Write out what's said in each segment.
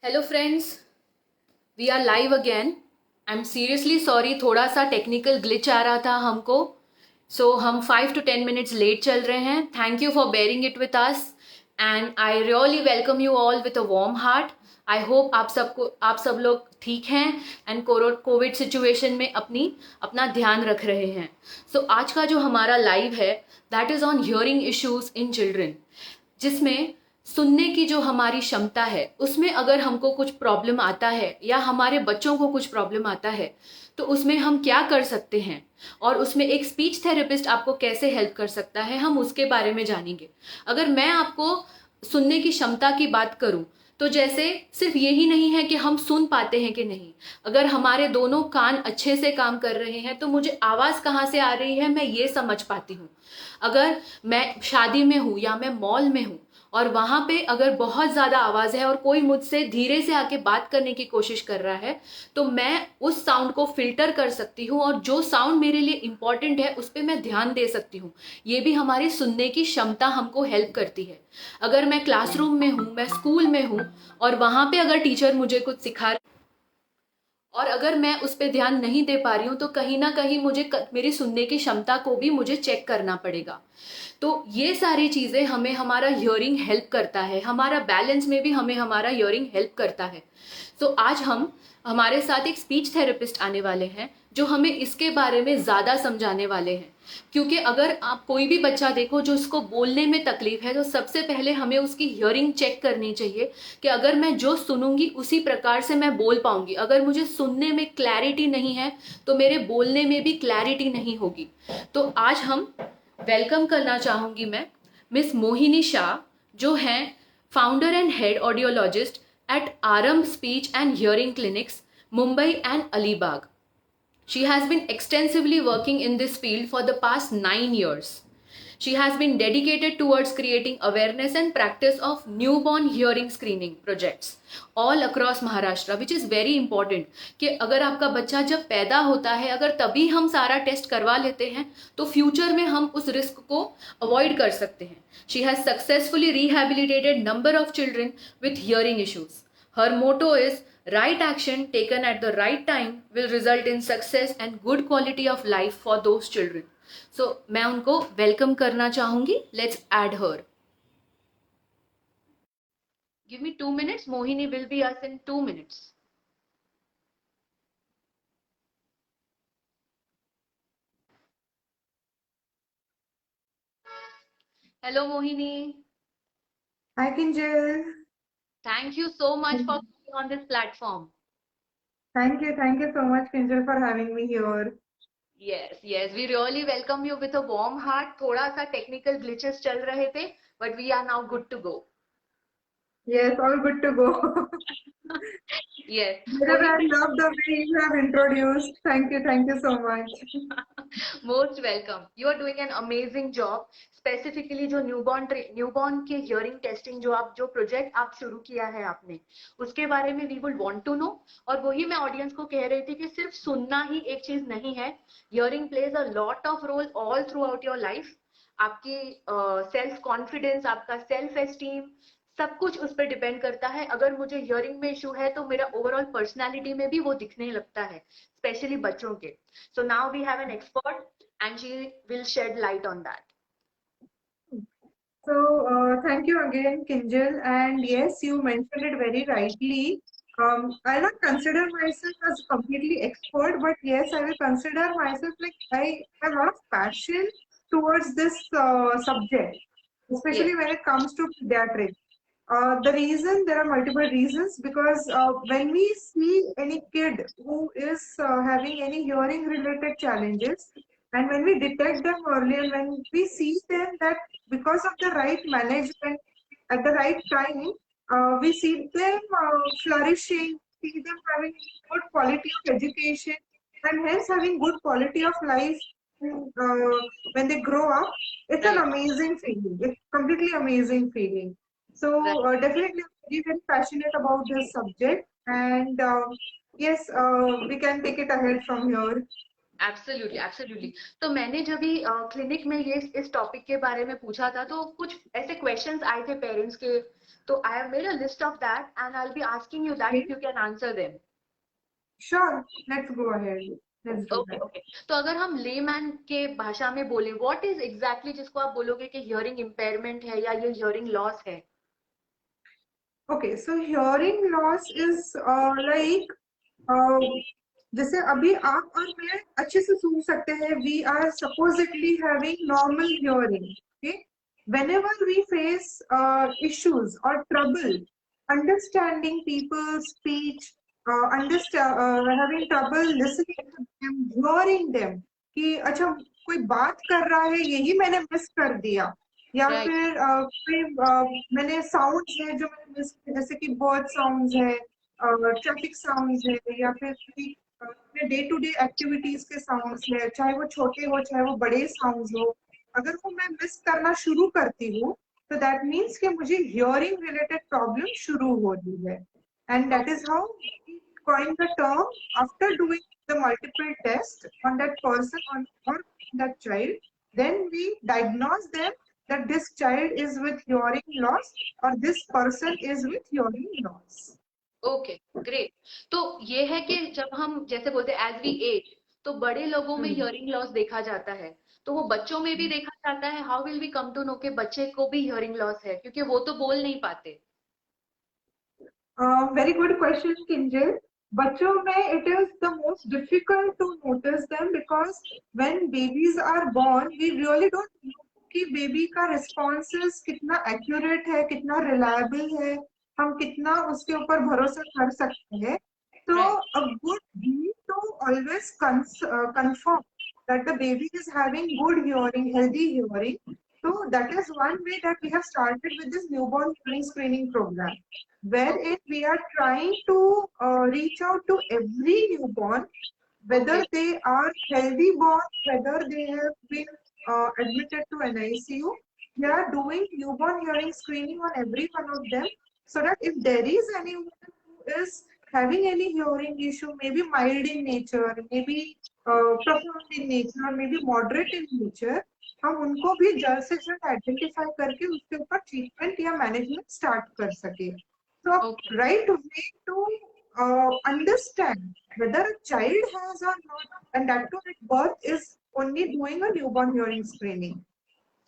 Hello friends, we are live again. I am seriously sorry, थोड़ा सा technical glitch आ रहा था हमको। हम 5 to 10 मिनट्स लेट चल रहे हैं। Thank you for bearing it with us and I really welcome you all with a warm heart. I hope आप सब लोग ठीक हैं एंड कोविड सिचुएशन में अपना ध्यान रख रहे हैं। आज का जो हमारा लाइव है that is on hearing issues in children, जिसमें सुनने की जो हमारी क्षमता है उसमें अगर हमको कुछ प्रॉब्लम आता है या हमारे बच्चों को कुछ प्रॉब्लम आता है तो उसमें हम क्या कर सकते हैं और उसमें एक स्पीच थेरेपिस्ट आपको कैसे हेल्प कर सकता है, हम उसके बारे में जानेंगे। अगर मैं आपको सुनने की क्षमता की बात करूं तो जैसे सिर्फ यही नहीं है कि हम सुन पाते हैं कि नहीं, अगर हमारे दोनों कान अच्छे से काम कर रहे हैं तो मुझे आवाज कहाँ से आ रही है मैं ये समझ पाती हूँ। अगर मैं शादी में हूँ या मैं मॉल में हूँ और वहां पे अगर बहुत ज्यादा आवाज है और कोई मुझसे धीरे से आके बात करने की कोशिश कर रहा है तो मैं उस साउंड को फिल्टर कर सकती हूँ और जो साउंड मेरे लिए इंपॉर्टेंट है उस पर मैं ध्यान दे सकती हूँ। ये भी हमारी सुनने की क्षमता हमको हेल्प करती है। अगर मैं क्लासरूम में हूँ, मैं स्कूल में हूँ और वहां पे अगर टीचर मुझे कुछ सिखा और अगर मैं उस पर ध्यान नहीं दे पा रही हूँ तो कहीं ना कहीं मेरी सुनने की क्षमता को भी मुझे चेक करना पड़ेगा। तो ये सारी चीजें हमें हमारा हियरिंग हेल्प करता है, हमारा बैलेंस में भी हमें हमारा हियरिंग हेल्प करता है। आज हम हमारे साथ एक स्पीच थेरेपिस्ट आने वाले हैं जो हमें इसके बारे में ज्यादा समझाने वाले हैं। क्योंकि अगर आप कोई भी बच्चा देखो जो उसको बोलने में तकलीफ है तो सबसे पहले हमें उसकी हियरिंग चेक करनी चाहिए कि अगर मैं जो सुनूंगी उसी प्रकार से मैं बोल पाऊंगी। अगर मुझे सुनने में क्लैरिटी नहीं है तो मेरे बोलने में भी क्लैरिटी नहीं होगी। तो आज हम वेलकम करना चाहूंगी मैं मिस मोहिनी शाह, जो हैं founder and head audiologist at Aarambh speech and hearing clinics, Mumbai and Alibag. She has been extensively working in this field for the past 9 years. She has been dedicated towards creating awareness and practice of newborn hearing screening projects all across Maharashtra, which is very important कि अगर आपका बच्चा जब पैदा होता है अगर तभी हम सारा टेस्ट करवा लेते हैं तो फ्यूचर में हम उस रिस्क को अवॉइड कर सकते हैं। She has successfully rehabilitated number of children with hearing issues. Her motto is right action taken at the right time will result in success and good quality of life for those children. मैं उनको welcome करना चाहूंगी। Let's add her. Give me 2 minutes, Mohini will be us in 2 minutes। Hello Mohini. Hi, Kinjal. Thank you so much for coming on this platform. Thank you so much, Kinjal, for having me here. Yes yes, we really welcome you with a warm heart. थोड़ा सा technical glitches चल रहे थे but we are now good to go. Yes, all good to go. Yes Because I Mohini, love the way you have introduced. Thank you so much. Most welcome. You are doing an amazing job. Specifically जो newborn के hearing testing जो project आप शुरू किया है आपने, उसके बारे में we would want to know. और वही मैं ऑडियंस को कह रही थी कि सिर्फ सुनना ही एक चीज नहीं है। Hearing plays a lot of role all throughout your life. आपकी सेल्फ कॉन्फिडेंस, आपका सेल्फ एस्टीम, सब कुछ उस पर डिपेंड करता है। अगर मुझे हियरिंग में इशू है तो मेरा ओवरऑल पर्सनालिटी में भी वो दिखने लगता है, स्पेशली बच्चों के। So now we have an expert and she will shed light on that. So, thank you again, Kinjal. And yes, you mentioned it very rightly. I'll not consider myself as completely expert, but yes, I will consider myself like I have a lot of passion towards this subject, Yes. especially when it comes to pediatrics. The reason, there are multiple reasons, because when we see any kid who is having any hearing related challenges, and when we detect them early, and when we see them that because of the right management at the right time, we see them flourishing, see them having good quality of education, and hence having good quality of life when they grow up. It's an Right. amazing feeling. It's completely amazing feeling. Right. So definitely, I'm very passionate about this subject, and yes, we can take it ahead from here. Absolutely absolutely. तो मैंने जब भी clinic में ये इस topic के बारे में पूछा था, तो कुछ ऐसे क्वेश्चंस आए थे पेरेंट्स के, तो I have made a list of that and I will be asking you that Okay, if you can answer them. sure. Let's go ahead. Let's do okay that. Okay. तो अगर हम layman के भाषा में बोले, what is exactly जिसको आप बोलोगे कि हियरिंग इम्पेयरमेंट है या ये हियरिंग लॉस है? Okay, so hearing loss is like uh, जैसे अभी आप और मैं अच्छे से सुन सकते हैं, we are supposedly having normal hearing. Okay, whenever we face issues or trouble understanding people's speech, having trouble listening to them, hearing them, कि अच्छा कोई बात कर रहा है यही मैंने मिस कर दिया, या राइट। फिर कोई मैंने साउंड्स है जो मैंने मिस, जैसे कि बर्ड साउंड्स है, ट्रैफिक साउंड्स है, या फिर अपने डे टू डे एक्टिविटीज के साउंड्स है, चाहे वो छोटे हो चाहे वो बड़े साउंड्स हो, अगर वो मैं मिस करना शुरू करती हूँ, तो दैट मीन्स कि मुझे हियरिंग रिलेटेड प्रॉब्लम शुरू हो रही है. And that is how coin the term after doing the multiple tests on that person on or that child, then we diagnose them that this child is with hearing loss or this person is with hearing loss. Okay great. तो ये है कि जब हम जैसे बोलते हैं as we as, तो बड़े लोगों में Hmm. हियरिंग लॉस देखा जाता है, तो वो बच्चों में भी देखा जाता है। How will we come to know कि बच्चे को भी हियरिंग लॉस है, क्योंकि वो तो बोल नहीं पाते। Very good question, Kinjal. बच्चों में it is the most difficult to notice them because when babies are born, we really don't know कि बेबी का responses कितना accurate है, कितना reliable है, हम कितना उसके ऊपर भरोसा कर सकते हैं. तो right. a good way to always confirm that the baby is having good hearing, healthy hearing. So that is one way that we have started with this newborn hearing screening program, wherein we are trying to reach out to every newborn, okay. whether they are healthy born, whether they have been admitted to an ICU. We are doing newborn hearing screening on every one of them, so that if there is anyone who is having any hearing issue, maybe mild in nature, maybe profound in nature, or maybe moderate in nature, हम उनको भी जल्द से जल्द identify करके उसके ऊपर treatment या मैनेजमेंट स्टार्ट कर सके. So okay. right way to understand whether a child has or not, and that too at birth, is only doing a newborn hearing screening.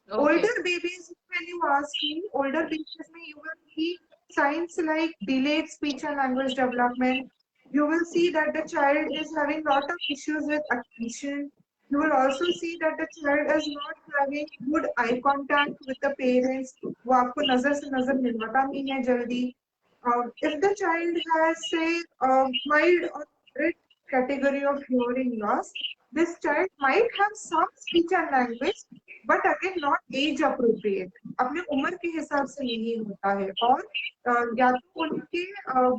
Okay. Older babies, when you ask me, older babies you will see signs like delayed speech and language development. You will see that the child is having lot of issues with attention. You will also see that the child is not having good eye contact with the parents. वो आपको नजर से नजर मिलाता नहीं है जल्दी. If the child has, say, a mild or moderate category of hearing loss, this child might have some speech and language, but again not age appropriate. अपने उम्र के हिसाब से नहीं होता है, और या तो उनके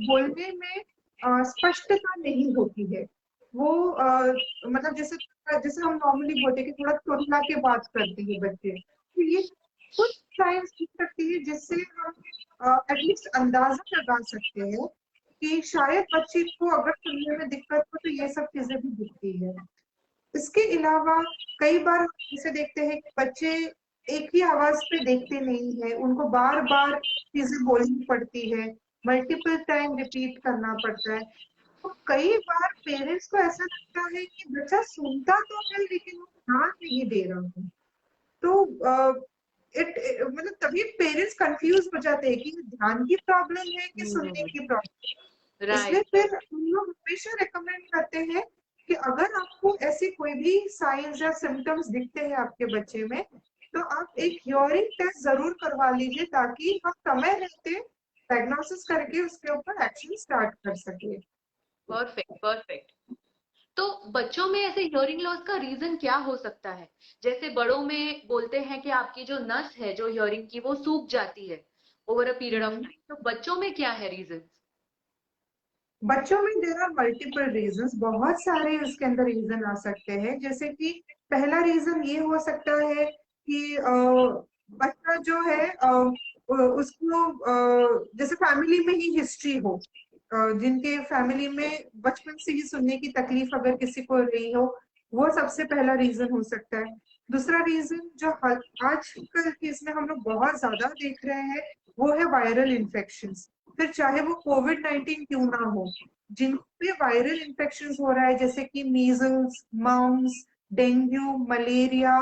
बोलने में स्पष्टता नहीं होती है. वो मतलब जैसे जैसे हम नॉर्मली बोलते हैं कि थोड़ा टोटला के बात करते हैं बच्चे, तो ये कुछ साइंस दिख सकती है जिससे हम एटलीस्ट अंदाजा लगा सकते हैं कि शायद बच्चे को अगर सुनने में दिक्कत हो तो ये सब चीजें भी दिखती है. इसके अलावा कई बार हम इसे देखते हैं कि बच्चे एक ही आवाज पे देखते नहीं है, उनको बार बार चीजें बोलनी पड़ती है, मल्टीपल टाइम रिपीट करना पड़ता है. तो कई बार पेरेंट्स को ऐसा लगता है कि बच्चा सुनता तो है लेकिन वो ध्यान नहीं दे रहा है. तो मतलब तभी पेरेंट्स कंफ्यूज हो जाते हैं कि ध्यान की प्रॉब्लम है कि सुनने की प्रॉब्लम. इसलिए राइट। फिर हम लोग हमेशा रेकमेंड करते हैं कि अगर आपको ऐसे कोई भी साइंस या सिम्टम्स दिखते हैं आपके बच्चे में, तो आप एक हियरिंग टेस्ट जरूर करवा लीजिए ताकि हम समय रहते डायग्नोसिस करके उसके ऊपर एक्शन स्टार्ट कर सके. Perfect perfect. तो बच्चों में ऐसे हियरिंग लॉस का रीजन क्या हो सकता है? जैसे बड़ों में बोलते हैं कि आपकी जो नस है जो हियरिंग की, वो सूख जाती है over a period of time, तो बच्चों में क्या है रीजन? बच्चों में देर आर मल्टीपल रीजंस, बहुत सारे इसके अंदर रीजन आ सकते हैं. जैसे कि पहला रीजन ये हो सकता है कि बच्चा जो है उसको जैसे फैमिली में ही हिस्ट्री हो, जिनके फैमिली में बचपन से ही सुनने की तकलीफ अगर किसी को रही हो, वो सबसे पहला रीजन हो सकता है। दूसरा रीजन जो आजकल के इसमें हम लोग बहुत ज्यादा देख रहे हैं, वो है वायरल इन्फेक्शन। फिर चाहे वो कोविड-19 क्यों ना हो, जिन पे वायरल इन्फेक्शन हो रहा है जैसे कि मीजल्स, मम्स, डेंगू, मलेरिया,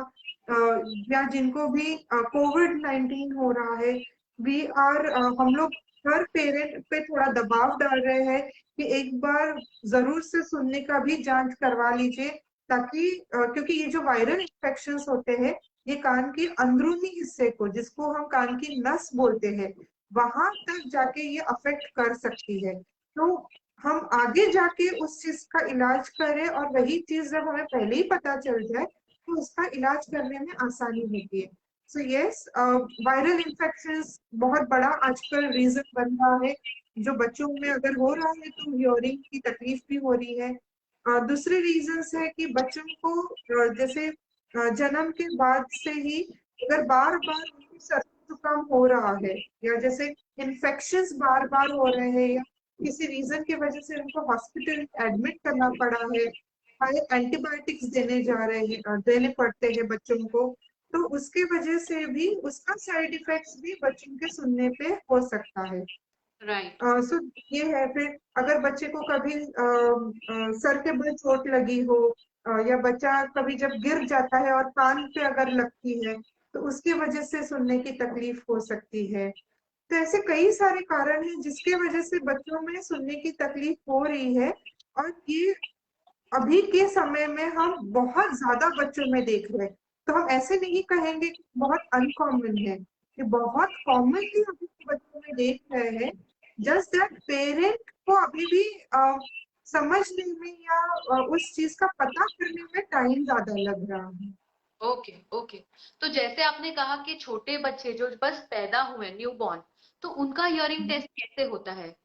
या जिनको भी कोविड-19 हो रहा है, वी आर हम लोग हर पेरेंट पे थोड़ा दबाव डाल रहे हैं कि एक बार जरूर से सुनने का भी जांच करवा लीजिए, ताकि क्योंकि ये जो वायरल इन्फेक्शंस होते हैं, ये कान के अंदरूनी हिस्से को, जिसको हम कान की नस बोलते हैं, वहां तक जाके ये अफेक्ट कर सकती है। तो हम आगे जाके उस चीज का इलाज करें, और वही चीज जब हमें पहले ही पता चल जाए तो उसका इलाज करने में आसानी होती है। सो यस, वायरल इन्फेक्शंस बहुत बड़ा आजकल रीजन बन रहा है। जो बच्चों में अगर हो रहा है तो हियरिंग की तकलीफ भी हो रही है। दूसरे रीजंस है कि बच्चों को जैसे जन्म के बाद से ही अगर बार बार उनको सर्दी जुकाम हो रहा है, या जैसे इन्फेक्शंस बार बार हो रहे हैं, या किसी रीजन की वजह से उनको हॉस्पिटल एडमिट करना पड़ा है, एंटीबायोटिक्स देने पड़ते हैं बच्चों को, तो उसके वजह से भी उसका साइड इफेक्ट्स भी बच्चों के सुनने पे हो सकता है। राइट। सो ये है। फिर अगर बच्चे को कभी सर के बल चोट लगी हो, या बच्चा कभी जब गिर जाता है और कान पे अगर लगती है, तो उसकी वजह से सुनने की तकलीफ हो सकती है। तो ऐसे कई सारे कारण हैं जिसके वजह से बच्चों में सुनने की तकलीफ हो रही है, और ये अभी के समय में हम बहुत ज्यादा बच्चों में देख रहे हैं। तो हम ऐसे नहीं कहेंगे कि बहुत अनकॉमन है, ये बहुत कॉमनली अभी के बच्चों में देख रहे हैं। जस्ट दैट पेरेंट को अभी भी समझने में, या उस चीज का पता करने में टाइम ज्यादा लग रहा है। Okay, okay. तो जैसे आपने कहा कि छोटे बच्चे जो बस पैदा हुए, न्यू बॉर्न, तो उनका हियरिंग टेस्ट कैसे होता है?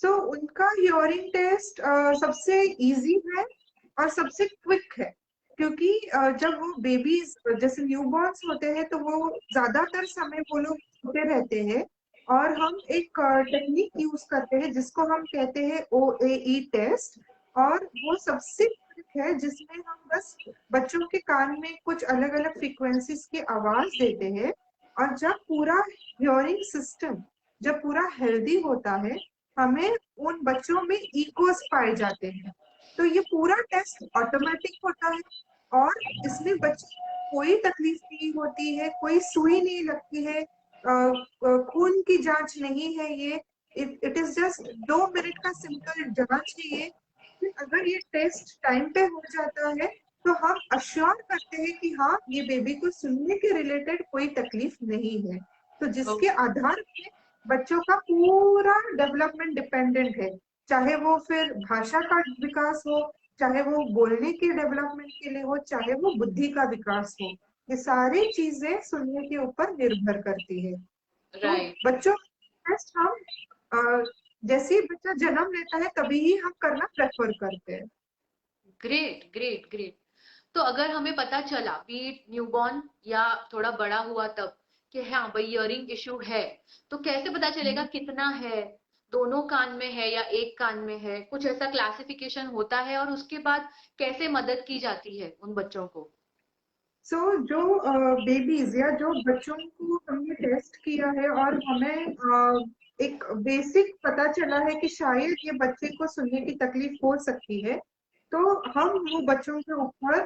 सो उनका यूरिन टेस्ट सबसे इजी है और सबसे क्विक है, क्योंकि जब वो बेबीज जैसे न्यूबॉर्न्स होते हैं तो वो ज्यादातर समय वो लोग सोते रहते हैं, और हम एक टेक्निक यूज करते हैं जिसको हम कहते हैं OAE टेस्ट। और वो सबसे क्विक है, जिसमें हम बस बच्चों के कान में कुछ अलग अलग फ्रीक्वेंसीज की आवाज देते हैं, और जब पूरा हियरिंग सिस्टम जब पूरा हेल्दी होता है, हमें उन बच्चों में इकोस पाए जाते हैं। तो ये पूरा टेस्ट ऑटोमेटिक होता है, और इसमें बच्चे को कोई तकलीफ नहीं होती है, कोई सुई नहीं लगती है, खून की जांच नहीं है ये। इट इज जस्ट 2 मिनट का सिंपल जांच है ये। फिर अगर ये टेस्ट टाइम पे हो जाता है, तो हम अश्योर करते हैं कि हाँ, ये बेबी को सुनने के रिलेटेड कोई तकलीफ नहीं है। तो जिसके ओके। आधार पे बच्चों का पूरा डेवलपमेंट डिपेंडेंट है, चाहे वो फिर भाषा का विकास हो, चाहे वो बोलने के डेवलपमेंट के लिए हो, चाहे वो बुद्धि का विकास हो, ये सारी चीजें सुनने के ऊपर निर्भर करती है। तो राइट। बच्चों का टेस्ट हम अ, जैसे ही बच्चा जन्म लेता है तभी ही हम करना प्रेफर करते हैं। Great, great, great. तो अगर हमें पता चला, बीट न्यूबॉर्न या थोड़ा बड़ा हुआ तब, कि हाँ भाई इयरिंग इशू है, तो कैसे पता चलेगा कितना है? दोनों कान में है या एक कान में है? कुछ ऐसा क्लासिफिकेशन होता है? और उसके बाद कैसे मदद की जाती है उन बच्चों को? सो जो बेबीज या जो बच्चों को हमने टेस्ट किया है, और हमें एक बेसिक पता चला है कि शायद ये बच्चे को सुनने की तकलीफ हो सकती है, तो हम वो बच्चों के ऊपर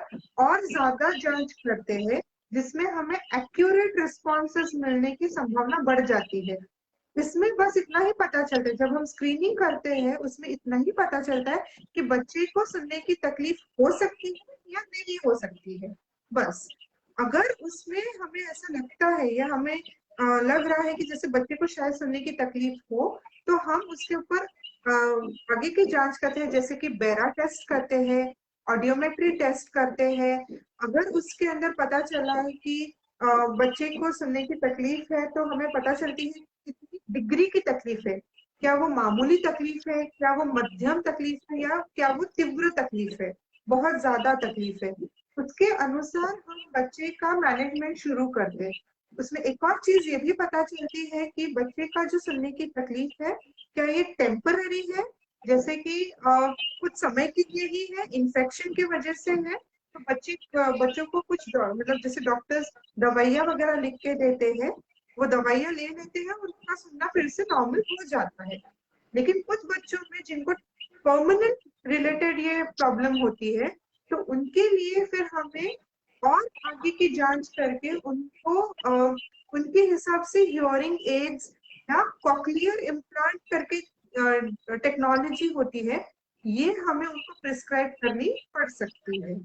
और ज्यादा जांच करते हैं, जिसमें हमें एक्यूरेट रिस्पॉन्सेस मिलने की संभावना बढ़ जाती है। इसमें बस इतना ही पता चलता है, जब हम स्क्रीनिंग करते हैं उसमें इतना ही पता चलता है कि बच्चे को सुनने की तकलीफ हो सकती है या नहीं हो सकती है, बस। अगर उसमें हमें ऐसा लगता है, या हमें लग रहा है कि जैसे बच्चे को शायद सुनने की तकलीफ हो, तो हम उसके ऊपर आगे की जांच करते हैं, जैसे कि बेरा टेस्ट करते हैं, ऑडियोमेट्री टेस्ट करते हैं। अगर उसके अंदर पता चला है कि बच्चे को सुनने की तकलीफ है, तो हमें पता चलती है कितनी डिग्री की तकलीफ है, क्या वो मामूली तकलीफ है, क्या वो मध्यम तकलीफ है, या क्या वो तीव्र तकलीफ है, बहुत ज्यादा तकलीफ है। उसके अनुसार हम बच्चे का मैनेजमेंट शुरू कर दें। उसमें एक और चीज ये भी पता चलती है कि बच्चे का जो सुनने की तकलीफ है, क्या ये टेम्पररी है, जैसे कि कुछ समय के लिए ही है, इन्फेक्शन की वजह से है, तो बच्चों को कुछ मतलब जैसे डॉक्टर्स दवाइयाँ वगैरह लिख के देते हैं, वो दवाइयाँ ले लेते हैं और उनका सुनना फिर से नॉर्मल हो जाता है। लेकिन कुछ बच्चों में जिनको परमानेंट रिलेटेड ये प्रॉब्लम होती है, तो उनके लिए फिर हमें और आगे की जांच करके उनको उनके हिसाब से हियरिंग एड्स या कॉक्लियर इम्प्लांट करके टेक्नोलॉजी होती है, ये हमें उनको प्रिस्क्राइब करनी पड़ सकती है।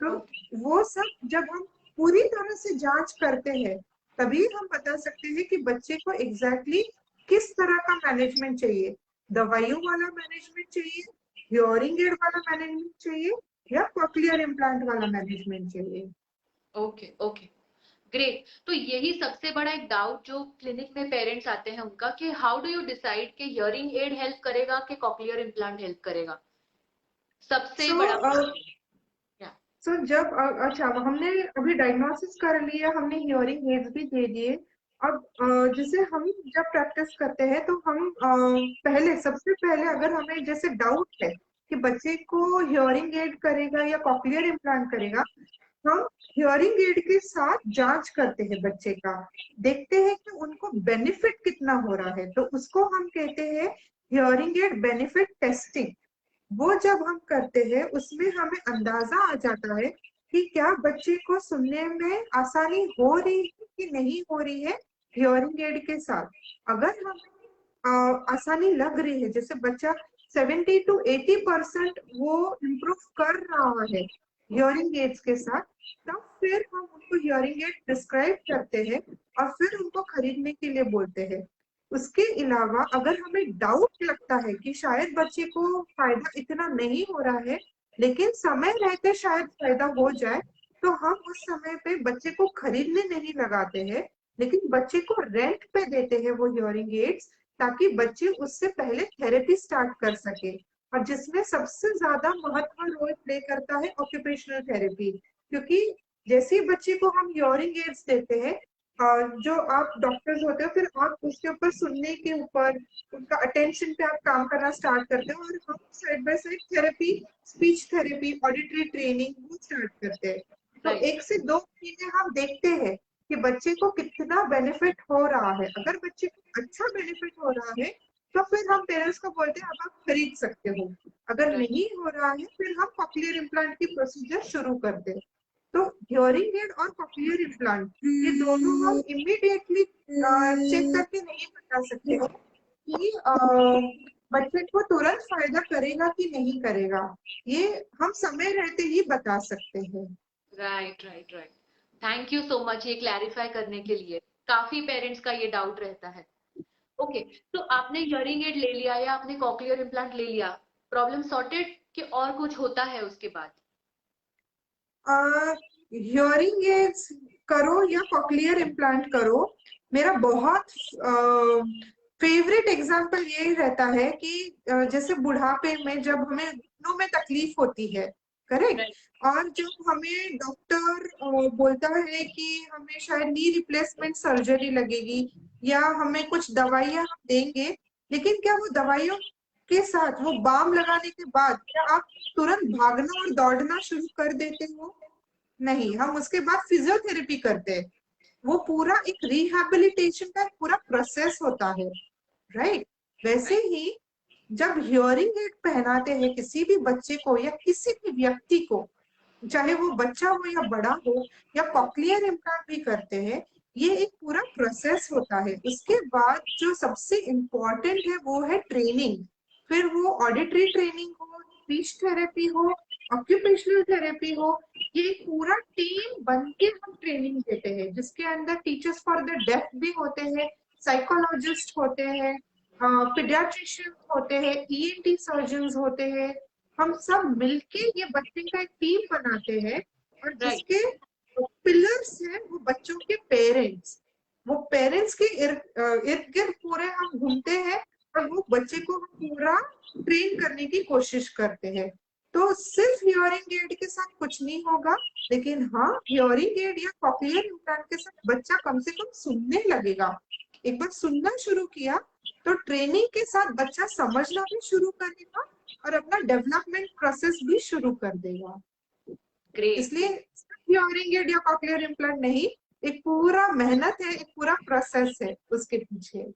तो ओके वो सब जब हम पूरी तरह से जांच करते हैं, तभी हम बता सकते हैं कि बच्चे को एग्जैक्टली किस तरह का मैनेजमेंट चाहिए। दवाइयों वाला मैनेजमेंट चाहिए, हियरिंग एड वाला मैनेजमेंट चाहिए, या कॉक्लियर इम्प्लांट वाला मैनेजमेंट चाहिए। Okay okay great. तो यही सबसे बड़ा एक डाउट जो क्लिनिक में पेरेंट्स आते हैं उनका, कि हाउ डू यू डिसाइड कि हियरिंग एड हेल्प करेगा कि कॉक्लियर इम्प्लांट हेल्प करेगा, सबसे सो बड़ा क्या? सो जब अच्छा, हमने अभी डायग्नोसिस कर लिया, हमने हियरिंग एड्स भी दे दिए। अब जैसे हम जब प्रैक्टिस करते हैं तो हम पहले सबसे पहले अगर हमें जैसे डाउट है कि बच्चे को हियरिंग एड करेगा या कॉक्लियर इम्प्लांट करेगा, हम हियरिंग एड के साथ जांच करते हैं बच्चे का, देखते हैं कि उनको बेनिफिट कितना हो रहा है, तो उसको हम कहते हैं हियरिंग एड बेनिफिट टेस्टिंग। वो जब हम करते हैं उसमें हमें अंदाजा आ जाता है कि क्या बच्चे को सुनने में आसानी हो रही है कि नहीं हो रही है हियरिंग एड के साथ। अगर हमें आसानी लग रही है, जैसे बच्चा 70 to 80% वो इम्प्रूव कर रहा है हियरिंग एड्स के साथ, तब फिर हम उनको हियरिंग एड प्रिस्क्राइब करते हैं और फिर उनको खरीदने के लिए बोलते हैं। उसके अलावा अगर हमें डाउट लगता है कि शायद बच्चे को फायदा इतना नहीं हो रहा है, लेकिन समय रहते शायद फायदा हो जाए, तो हम उस समय पे बच्चे को खरीदने नहीं लगाते हैं, लेकिन बच्चे को रेंट पे देते हैं वो हियरिंग एड्स, ताकि बच्चे उससे पहले थेरेपी स्टार्ट कर सके। और जिसमें सबसे ज्यादा महत्व रोल प्ले करता है ऑक्यूपेशनल थेरेपी, क्योंकि जैसे ही बच्चे को हम हियरिंग एड्स देते हैं, जो आप डॉक्टर्स होते हो, फिर आप उसके ऊपर सुनने के ऊपर उनका अटेंशन पे आप काम करना स्टार्ट करते हो, और हम side by side therapy, speech therapy, auditory training वो स्टार्ट करते हैं। तो राइट 1 से 2 महीने हम देखते हैं कि बच्चे को कितना बेनिफिट हो रहा है। अगर बच्चे को अच्छा बेनिफिट हो रहा है, तो फिर हम पेरेंट्स को बोलते हैं अब आप खरीद सकते हो। अगर राइट नहीं हो रहा है, फिर हम कॉक्लियर इम्प्लांट की प्रोसीजर शुरू करते हैं। तो हियरिंग एड और कॉक्लियर इम्प्लांट, ये दोनों हम इमीडिएटली चेक करके नहीं बता सकते हो कि बच्चे को तुरंत फायदा करेगा कि नहीं करेगा। ये हम समय रहते ही बता सकते हैं। Right right right. Thank you so much ये क्लैरिफाई करने के लिए। काफी पेरेंट्स का ये डाउट रहता है। ओके, तो आपने हियरिंग एड ले लिया या आपने कॉक्लियर इम्प्लांट ले लिया, प्रॉब्लम सॉर्टेड कि और कुछ होता है उसके बाद? हियरिंग एड्स करो या कॉक्लियर इम्प्लांट करो, मेरा बहुत फेवरेट एग्जांपल ये रहता है कि जैसे बुढ़ापे में जब हमें घुटनों में तकलीफ होती है, करेक्ट, राइट और जब हमें डॉक्टर बोलता है कि हमें शायद नी रिप्लेसमेंट सर्जरी लगेगी या हमें कुछ दवाइयां हम देंगे, लेकिन क्या वो दवाइयों के साथ वो बाम लगाने के बाद क्या आप तुरंत भागना और दौड़ना शुरू कर देते हो? नहीं, हम उसके बाद फिजियोथेरेपी करते हैं। वो पूरा एक रिहैबिलिटेशन का पूरा प्रोसेस होता है, राइट। वैसे राइट ही जब हियरिंग एड पहनाते हैं किसी भी बच्चे को या किसी भी व्यक्ति को, चाहे वो बच्चा हो या बड़ा हो, या कॉक्लियर इम्प्लांट भी करते हैं, ये एक पूरा प्रोसेस होता है। उसके बाद जो सबसे इम्पोर्टेंट है वो है ट्रेनिंग। फिर वो ऑडिटरी ट्रेनिंग हो, स्पीच थेरेपी हो, ऑक्यूपेशनल थेरेपी हो, ये एक पूरा टीम बन के हम ट्रेनिंग देते हैं, जिसके अंदर टीचर्स फॉर द डेफ भी होते हैं, साइकोलॉजिस्ट होते हैं, पीडियाट्रिशियन होते हैं, ईएनटी सर्जन होते हैं। हम सब मिलके ये बच्चे का एक टीम बनाते हैं, और राइट जिसके पिलर्स हैं वो बच्चों के पेरेंट्स। वो पेरेंट्स के इर्द गिर्द पूरे हम घूमते हैं, और वो बच्चे को हम पूरा ट्रेन करने की कोशिश करते हैं। तो सिर्फ हियरिंग एड के साथ कुछ नहीं होगा, लेकिन हाँ, हियरिंग एड या कॉक्लियर इम्प्लांट के साथ बच्चा कम से कम सुनने लगेगा। एक बार सुनना शुरू किया तो ट्रेनिंग के साथ बच्चा समझना भी शुरू करेगा और अपना डेवलपमेंट प्रोसेस भी शुरू कर देगा। ग्रेट इसलिए ग्रेट। हियरिंग एड या कॉक्लियर इम्प्लांट नहीं, एक पूरा मेहनत है, एक पूरा प्रोसेस है उसके पीछे।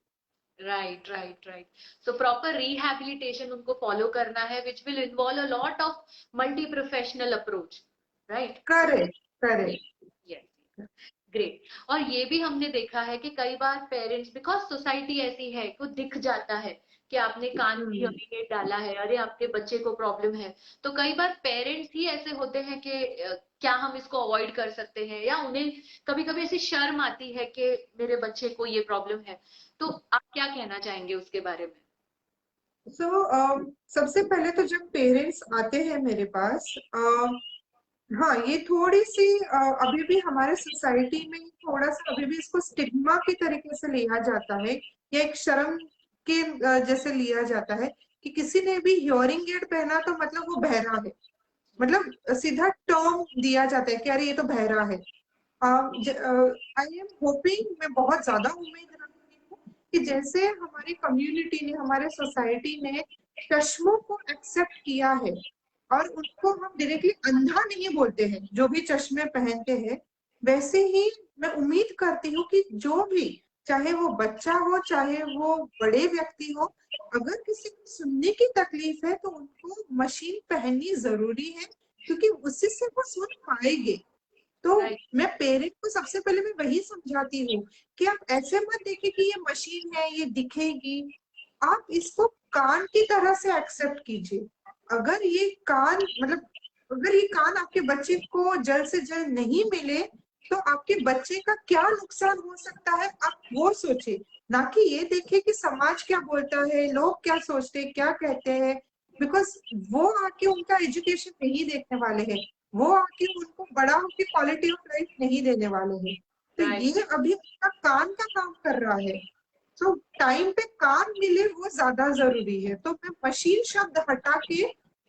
Right right right. So proper rehabilitation उनको फॉलो करना है, which will involve a lot of multi professional approach, right. Correct correct. Yes. Great. और ये भी हमने देखा है कि कई बार पेरेंट्स, बिकॉज सोसाइटी ऐसी है, को दिख जाता है कि आपने कान में हम्म। हियरिंग एड डाला है, अरे आपके बच्चे को प्रॉब्लम है, तो कई बार पेरेंट्स ही ऐसे होते हैं कि क्या हम इसको अवॉइड कर सकते हैं, या उन्हें कभी कभी ऐसी शर्म आती है कि मेरे बच्चे को ये प्रॉब्लम है, तो आप क्या कहना चाहेंगे उसके बारे में? सबसे पहले तो जब पेरेंट्स आते हैं मेरे पास, हाँ, ये थोड़ी सी अभी भी हमारे सोसाइटी में थोड़ा सा अभी भी इसको स्टिग्मा की तरीके से लिया जाता है, या एक शर्म के जैसे लिया जाता है कि किसी ने भी हियरिंग एड पहना तो मतलब वो बहरा है। मतलब सीधा टर्म दिया जाता है कि अरे ये तो बहरा है। आई एम होपिंग, मैं बहुत ज्यादा उम्मीद रखती हूँ कि जैसे हमारी कम्युनिटी ने, हमारे सोसाइटी ने चश्मों को एक्सेप्ट किया है और उनको हम डायरेक्टली अंधा नहीं बोलते हैं जो भी चश्मे पहनते हैं, वैसे ही मैं उम्मीद करती हूँ कि जो भी, चाहे वो बच्चा हो चाहे वो बड़े व्यक्ति हो, अगर किसी को सुनने की तकलीफ है तो उनको मशीन पहननी जरूरी है, क्योंकि उसी से वो सुन पाएंगे। तो राइट मैं पेरेंट को सबसे पहले मैं वही समझाती हूँ कि आप ऐसे मत देखें कि ये मशीन है, ये दिखेगी। आप इसको कान की तरह से एक्सेप्ट कीजिए। अगर ये कान मतलब अगर ये कान आपके बच्चे को जल्द से जल्द नहीं मिले तो आपके बच्चे का क्या नुकसान हो सकता है, आप वो सोचे। ना कि ये देखे कि समाज क्या बोलता है, लोग क्या सोचते हैं, क्या कहते हैं। बिकॉज वो आके उनका एजुकेशन नहीं देखने वाले हैं, वो आके उनको बड़ा होकर क्वालिटी ऑफ लाइफ नहीं देने वाले हैं। तो राइट ये अभी उनका कान का काम कर रहा है। तो टाइम पे कान मिले वो ज्यादा जरूरी है। तो मैं मशीन शब्द हटा के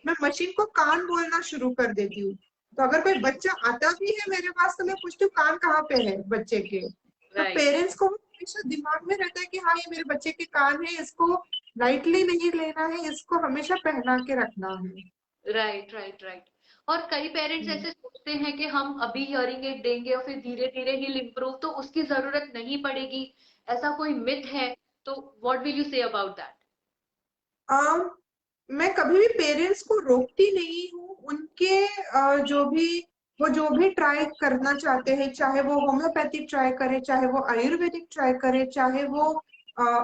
मैं मशीन को कान बोलना शुरू कर देती हूँ। तो अगर कोई बच्चा आता भी है मेरे पास तो मैं पूछती हूँ कान कहाँ पे है बच्चे के। तो राइट पेरेंट्स को हमेशा दिमाग में रहता है कि हाँ ये मेरे बच्चे के कान है, इसको लाइटली नहीं लेना है, इसको हमेशा पहना के रखना है। Right right right. और कई पेरेंट्स हम्म। ऐसे सोचते हैं कि हम अभी हियरिंग एड देंगे और फिर धीरे धीरे ही इम्प्रूव, तो उसकी जरूरत नहीं पड़ेगी, ऐसा कोई मिथ है, तो what will you say about that? Um, मैं कभी भी पेरेंट्स को रोकती नहीं हूँ उनके जो भी ट्राई करना चाहते हैं, चाहे वो होम्योपैथिक ट्राई करे, चाहे वो आयुर्वेदिक ट्राई करे, चाहे वो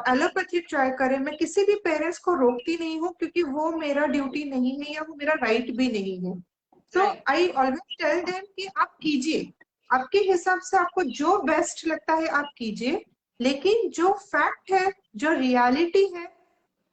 एलोपैथिक ट्राई करे। मैं किसी भी पेरेंट्स को रोकती नहीं हूँ क्योंकि वो मेरा ड्यूटी नहीं है या वो मेरा राइट भी नहीं है। So right I always tell them कि आप कीजिए, आपके हिसाब से आपको जो बेस्ट लगता है आप कीजिए, लेकिन जो फैक्ट है, जो रियलिटी है,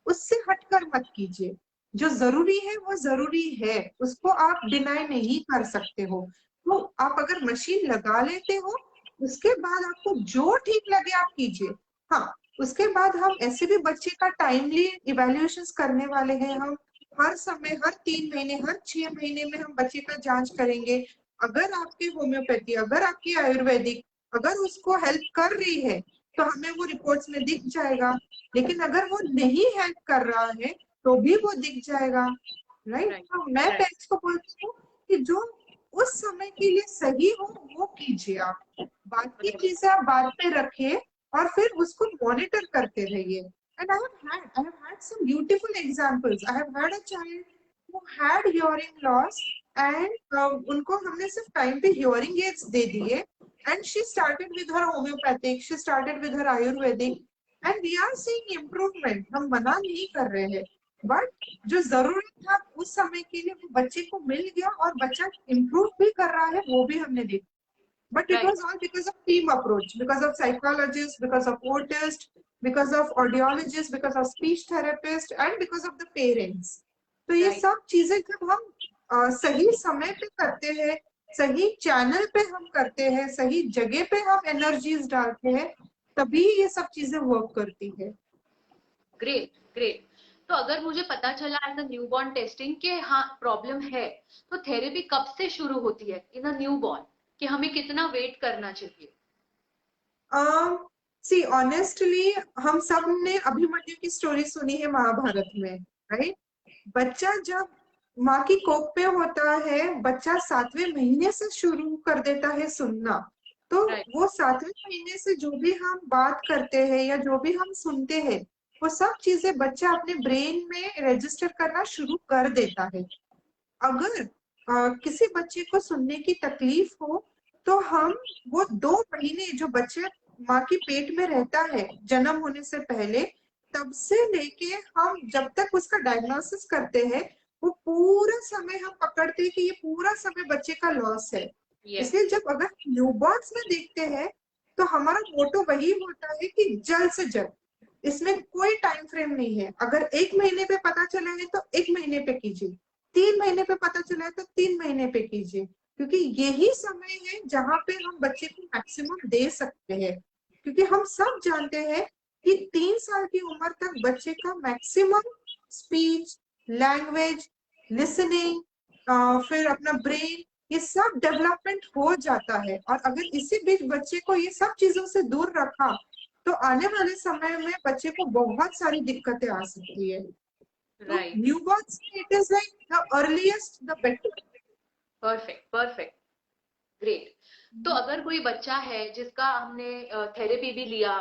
उससे हटकर मत कीजिए। जो जरूरी है वो जरूरी है, उसको आप डिनाई नहीं कर सकते हो। तो आप अगर मशीन लगा लेते हो, उसके बाद आपको जो ठीक लगे आप कीजिए। हाँ, उसके बाद हम ऐसे भी बच्चे का टाइमली इवेल्युएशन करने वाले हैं। हम हर समय, हर 3 महीने, हर 6 महीने में हम बच्चे का जांच करेंगे। अगर आपकी होम्योपैथी, अगर आपकी आयुर्वेदिक अगर उसको हेल्प कर रही है तो हमें वो रिपोर्ट्स में दिख जाएगा। लेकिन अगर वो नहीं हेल्प कर रहा है तो भी वो दिख जाएगा। राइट। राइट तो मैं राइट पेरेंट्स को बोलती हूँ कि जो उस समय के लिए सही हो वो कीजिए आप। बाकी राइट चीजें आप बाद पे रखिए और फिर उसको मॉनिटर करते रहिए। And I have had some beautiful examples. I have had a child who had hearing loss and उनको हमने सिर्फ टाइम पे हियरिंग एड्स दे दिए and she started with her homeopathic, she started with her ayurvedic and we are seeing improvement। हम मना नहीं कर रहे हैं, बट जो जरूरत था उस समय के लिए वो बच्चे को मिल गया और बच्चा इम्प्रूव भी कर रहा है, वो भी हमने देखा। But it right was all because of team approach, because of psychologists, because of orthotists, because of audiologists, because of speech therapists, and because of the parents। तो ये राइट सब चीजें जब हम सही समय पे करते हैं, सही चैनल पे हम करते हैं, सही जगह पे हम एनर्जीज डालते हैं, तभी ये सब चीजें वर्क करती है। Great great. तो अगर मुझे पता चला एज अ न्यूबॉर्न टेस्टिंग कि हाँ प्रॉब्लम है, तो थेरेपी कब से शुरू होती है इन अ न्यूबॉर्न, कि हमें कितना वेट करना चाहिए? सी ऑनेस्टली हम सब ने अभिमन्यु की स्टोरी सुनी है महाभारत में, राइट? बच्चा जब माँ की कोख पे होता है, बच्चा 7वें महीने से शुरू कर देता है सुनना। तो राइट वो 7वें महीने से जो भी हम बात करते हैं या जो भी हम सुनते हैं, वो सब चीजें बच्चा अपने ब्रेन में रजिस्टर करना शुरू कर देता है। अगर किसी बच्चे को सुनने की तकलीफ हो, तो हम वो 2 महीने जो बच्चे माँ की पेट में रहता है जन्म होने से पहले, तब से लेके हम जब तक उसका डायग्नोसिस करते हैं, वो पूरा समय हम पकड़ते हैं कि ये पूरा समय बच्चे का लॉस है। यस इसलिए जब अगर न्यूबॉर्न्स में देखते हैं, तो हमारा मोटो वही होता है कि जल्द से जल्द, इसमें कोई टाइम फ्रेम नहीं है। अगर 1 महीने पे पता चला है तो 1 महीने पे कीजिए, 3 महीने पे पता चला है तो 3 महीने पे कीजिए, क्योंकि यही समय है जहां पे हम बच्चे को मैक्सिमम दे सकते हैं। क्योंकि हम सब जानते हैं कि 3 साल की उम्र तक बच्चे का मैक्सिमम स्पीच, लैंग्वेज, लिसनिंग, फिर अपना ब्रेन, ये सब डेवलपमेंट हो जाता है। और अगर इसी बीच बच्चे को ये सब चीजों से दूर रखा, तो आने वाले समय में बच्चे को बहुत सारी दिक्कतें आ सकती है। तो राइट न्यूबॉर्न्स में it is like the earliest the better. Perfect perfect great. तो अगर कोई बच्चा है जिसका हमने थेरेपी भी लिया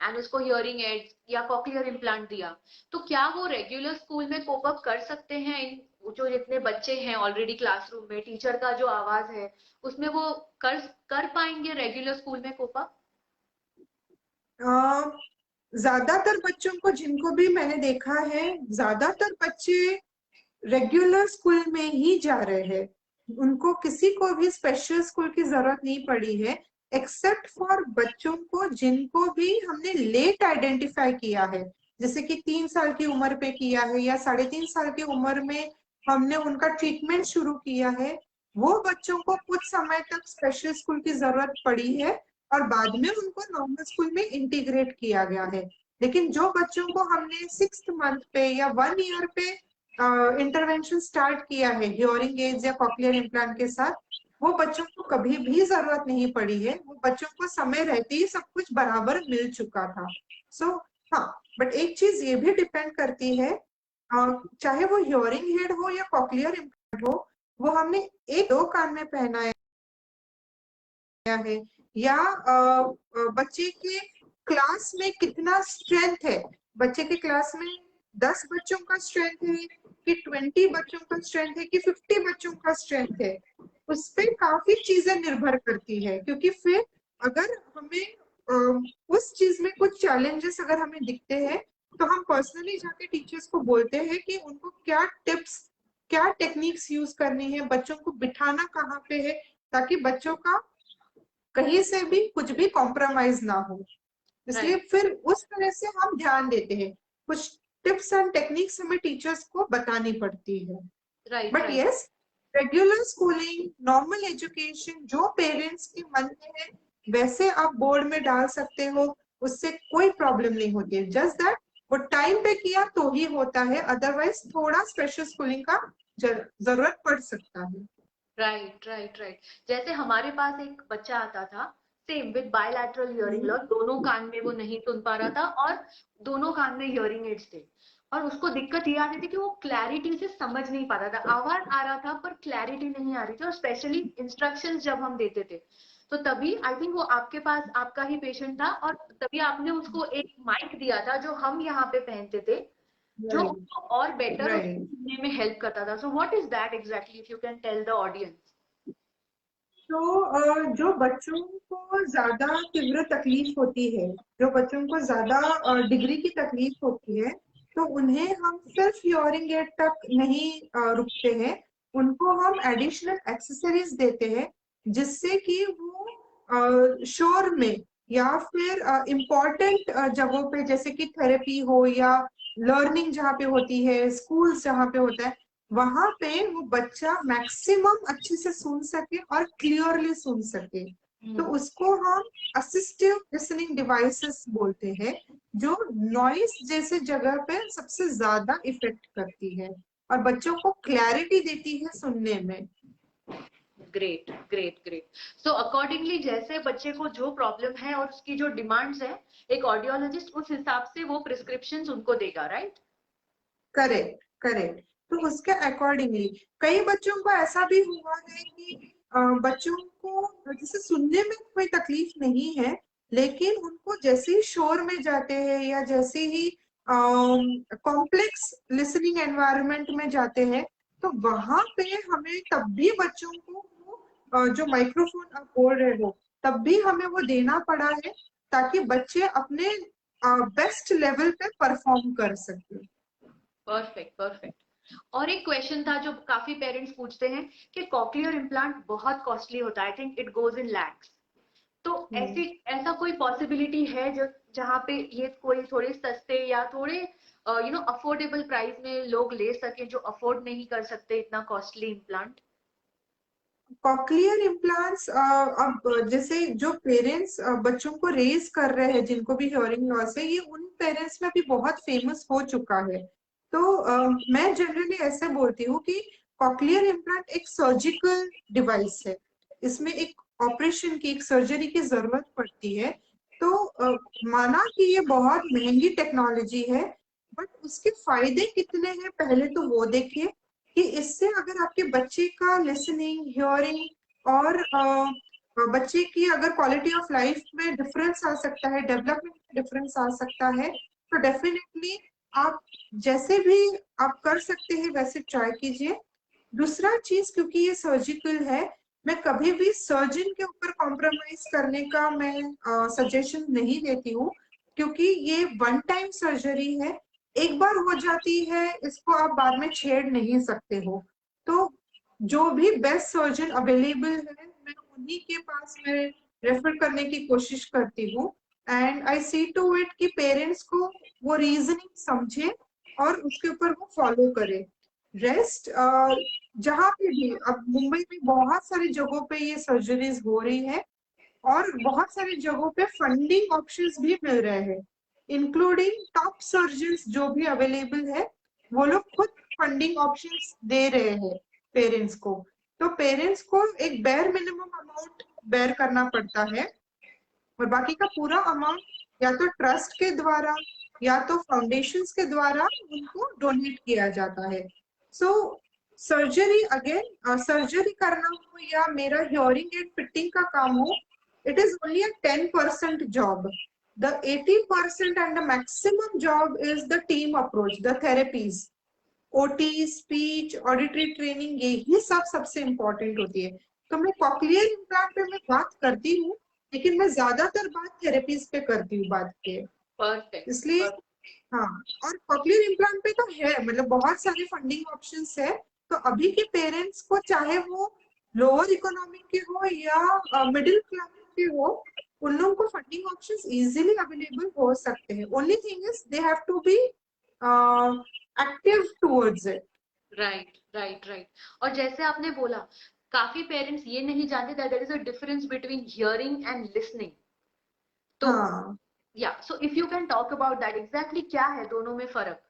एंड उसको हियरिंग एड्स या कॉक्लियर इम्प्लांट दिया, तो क्या वो रेगुलर स्कूल में कोप अप कर सकते हैं? इन जो जितने बच्चे हैं ऑलरेडी क्लासरूम में, टीचर का जो आवाज है उसमें वो कर कर पाएंगे रेगुलर स्कूल में कोप अप? ज्यादातर बच्चों को जिनको भी मैंने देखा है, ज्यादातर बच्चे रेगुलर स्कूल में ही जा रहे हैं। उनको किसी को भी स्पेशल स्कूल की जरूरत नहीं पड़ी है, एक्सेप्ट फॉर बच्चों को जिनको भी हमने लेट आइडेंटिफाई किया है, जैसे कि 3 साल की उम्र पे किया है या 3.5 साल की उम्र में हमने उनका ट्रीटमेंट शुरू किया है। वो बच्चों को कुछ समय तक स्पेशल स्कूल की जरूरत पड़ी है और बाद में उनको नॉर्मल स्कूल में इंटीग्रेट किया गया है। लेकिन जो बच्चों को हमने 6th मंथ पे या 1 ईयर पे इंटरवेंशन स्टार्ट किया है हियरिंग एड्स या कॉक्लियर इम्प्लांट के साथ, वो बच्चों को कभी भी जरूरत नहीं पड़ी है। वो बच्चों को समय रहते ही सब कुछ बराबर मिल चुका था। सो हाँ, बट एक चीज ये भी डिपेंड करती है, चाहे वो हियरिंग हेड हो या कॉक्लियर इम्प्लांट हो, वो हमने एक दो कान में पहनाया है या बच्चे के क्लास में कितना स्ट्रेंथ है, बच्चे के क्लास में 10 बच्चों का स्ट्रेंथ है कि 20 बच्चों का स्ट्रेंथ है कि 50 बच्चों का स्ट्रेंथ है, उस पर काफी चीजें निर्भर करती है। क्योंकि फिर अगर हमें उस चीज में कुछ चैलेंजेस अगर हमें दिखते हैं, तो हम पर्सनली जाके टीचर्स को बोलते हैं कि उनको क्या टिप्स, क्या टेक्निक्स यूज करनी है, बच्चों को बिठाना कहाँ पे है, ताकि बच्चों का कहीं से भी कुछ भी कॉम्प्रोमाइज ना हो। इसलिए राइट फिर उस तरह से हम ध्यान देते हैं, कुछ टिप्स एंड टेक्निक्स हमें टीचर्स को बतानी पड़ती है। Right but right yes, regular schooling, normal education जो पेरेंट्स के मन में है वैसे आप बोर्ड में डाल सकते हो, उससे कोई प्रॉब्लम नहीं होती है। जस्ट दैट वो टाइम पे किया तो ही होता है, अदरवाइज थोड़ा स्पेशल स्कूलिंग का जरूरत पड़ सकता है। Right right right. जैसे हमारे पास एक बच्चा आता था same with bilateral hearing hmm, loss, दोनों कान में वो नहीं सुन पा रहा था और दोनों कान में हियरिंग एड्स थे। और उसको दिक्कत ये आती थी कि वो क्लैरिटी से समझ नहीं पाता था, आवाज आ रहा था पर क्लैरिटी नहीं आ रही थी। और स्पेशली इंस्ट्रक्शंस जब हम देते थे, तो तभी आई थिंक वो आपके पास आपका ही पेशेंट था और तभी आपने उसको एक माइक दिया था जो हम यहाँ पे पहनते थे, जो राइट उसको और बेटर उसको राइट। सुनने में हेल्प करता था। So what is that exactly, if you can tell the audience? तो जो बच्चों को ज्यादा तीव्र तकलीफ होती है, जो बच्चों को ज्यादा डिग्री की तकलीफ होती है, तो उन्हें हम सिर्फ हियरिंग एड तक नहीं रुकते हैं, उनको हम एडिशनल एक्सेसरीज देते हैं, जिससे कि वो शोर में या फिर इम्पोर्टेंट जगहों पे, जैसे कि थेरेपी हो या लर्निंग जहाँ पे होती है, स्कूल्स जहाँ पे होता है, वहां पे वो बच्चा मैक्सिमम अच्छे से सुन सके और क्लियरली सुन सके। तो उसको हम असिस्टिव लिसनिंग डिवाइसेस बोलते हैं, जो नॉइस जैसे जगह पे सबसे ज्यादा इफेक्ट करती है और बच्चों को क्लैरिटी देती है सुनने में। Great great great. So accordingly जैसे बच्चे को जो प्रॉब्लम है और उसकी जो डिमांड्स है, एक ऑडियोलॉजिस्ट उस हिसाब से वो प्रिस्क्रिप्शंस उनको देगा, राइट? Correct correct. तो उसके अकॉर्डिंगली कई बच्चों को ऐसा भी हुआ है कि बच्चों को जैसे सुनने में कोई तकलीफ नहीं है, लेकिन उनको जैसे ही शोर में जाते हैं या जैसे ही कॉम्प्लेक्स लिसनिंग एनवायरनमेंट में जाते हैं, तो वहां पे हमें तब भी बच्चों को वो जो माइक्रोफोन आप बोल रहे हो, तब भी हमें वो देना पड़ा है, ताकि बच्चे अपने बेस्ट लेवल पे परफॉर्म कर सके। Perfect perfect. और एक क्वेश्चन था जो काफी पेरेंट्स पूछते हैं कि कॉक्लियर इम्प्लांट बहुत कॉस्टली होता है, I think it goes in lakhs. तो हम्म। ऐसी ऐसा कोई पॉसिबिलिटी है जो जहाँ पे ये कोई थोड़े सस्ते या थोड़े अफोर्डेबल प्राइस में लोग ले सके, जो अफोर्ड नहीं कर सकते इतना कॉस्टली इम्प्लांट? कॉक्लियर इम्प्लांट्स अब जैसे जो पेरेंट्स बच्चों को रेज कर रहे हैं जिनको भी हियरिंग लॉस है, ये उन पेरेंट्स में भी बहुत फेमस हो चुका है। तो मैं जनरली ऐसे बोलती हूँ कि कॉक्लियर इम्प्लांट एक सर्जिकल डिवाइस है। इसमें एक ऑपरेशन की, एक सर्जरी की जरूरत पड़ती है। तो माना कि ये बहुत महंगी टेक्नोलॉजी है, बट उसके फायदे कितने हैं पहले तो वो देखिए, कि इससे अगर आपके बच्चे का लिसनिंग, हियरिंग और बच्चे की अगर क्वालिटी ऑफ लाइफ में डिफरेंस आ सकता है, डेवलपमेंट में डिफरेंस आ सकता है, तो डेफिनेटली आप जैसे भी आप कर सकते हैं वैसे ट्राई कीजिए। दूसरा चीज, क्योंकि ये सर्जिकल है, मैं कभी भी सर्जन के ऊपर कॉम्प्रोमाइज करने का मैं सजेशन नहीं देती हूँ, क्योंकि ये वन टाइम सर्जरी है, एक बार हो जाती है, इसको आप बाद में छेड़ नहीं सकते हो। तो जो भी बेस्ट सर्जन अवेलेबल है, मैं उन्हीं के पास मैं रेफर करने की कोशिश करती हूँ। And I see to it कि पेरेंट्स को वो रीजनिंग समझे और उसके ऊपर वो फॉलो करे। रेस्ट जहाँ पे भी, अब मुंबई में बहुत सारी जगहों पे ये सर्जरीज हो रही है, और बहुत सारी जगहों पे फंडिंग ऑप्शंस भी मिल रहे हैं, इंक्लूडिंग टॉप सर्जन्स जो भी अवेलेबल है, वो लोग खुद फंडिंग ऑप्शंस दे रहे हैं पेरेंट्स को। तो पेरेंट्स को एक बेर मिनिमम अमाउंट बेर करना पड़ता है, और बाकी का पूरा अमाउंट या तो ट्रस्ट के द्वारा या तो फाउंडेशंस के द्वारा उनको डोनेट किया जाता है। सो सर्जरी अगेन, सर्जरी करना हो या मेरा हियरिंग एड फिटिंग का काम हो, it is only a 10% job. The 80% and the maximum job is the team approach, the therapies, OT, speech, auditory training, यही सब सबसे इम्पोर्टेंट होती है। तो मैं कॉक्लियर इम्प्लांट पे मैं बात करती हूँ, लेकिन मैं ज्यादातर बात थेरेपीज पे करती हूँ बात के, परफेक्ट। इसलिए। हाँ, और कॉक्लियर इम्प्लांट पे तो है, मतलब बहुत सारे फंडिंग ऑप्शंस है। तो अभी के पेरेंट्स को, चाहे वो लोअर इकोनॉमिक के हो या मिडिल क्लास के हो, उन लोगों को फंडिंग ऑप्शंस इजीली अवेलेबल हो सकते हैं। Only thing is they have to be active towards it. Right right right. और जैसे आपने बोला, काफी पेरेंट्स ये नहीं जानते that there is a difference between hearing and listening. तो हाँ, या so if you can talk about that, exactly क्या है दोनों में फर्क?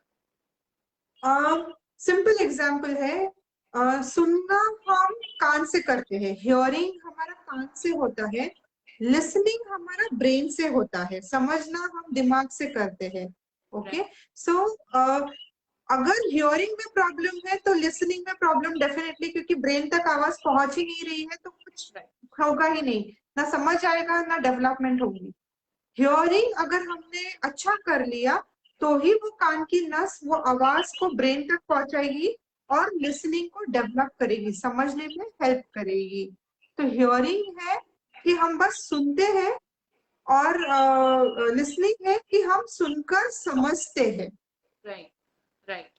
सिंपल एग्जाम्पल है, सुनना हम कान से करते हैं, हियरिंग हमारा कान से होता है, लिसनिंग हमारा ब्रेन से होता है, समझना हम दिमाग से करते हैं। ओके, सो अगर हियरिंग में प्रॉब्लम है तो लिसनिंग में प्रॉब्लम डेफिनेटली, क्योंकि ब्रेन तक आवाज पहुंच ही नहीं रही है, तो कुछ होगा ही नहीं, ना समझ आएगा ना डेवलपमेंट होगी। हियरिंग अगर हमने अच्छा कर लिया, तो ही वो कान की नस वो आवाज को ब्रेन तक पहुंचाएगी और लिसनिंग को डेवलप करेगी, समझने में हेल्प करेगी। तो हियरिंग है कि हम बस सुनते हैं, और लिसनिंग है कि हम सुनकर समझते हैं। Right right.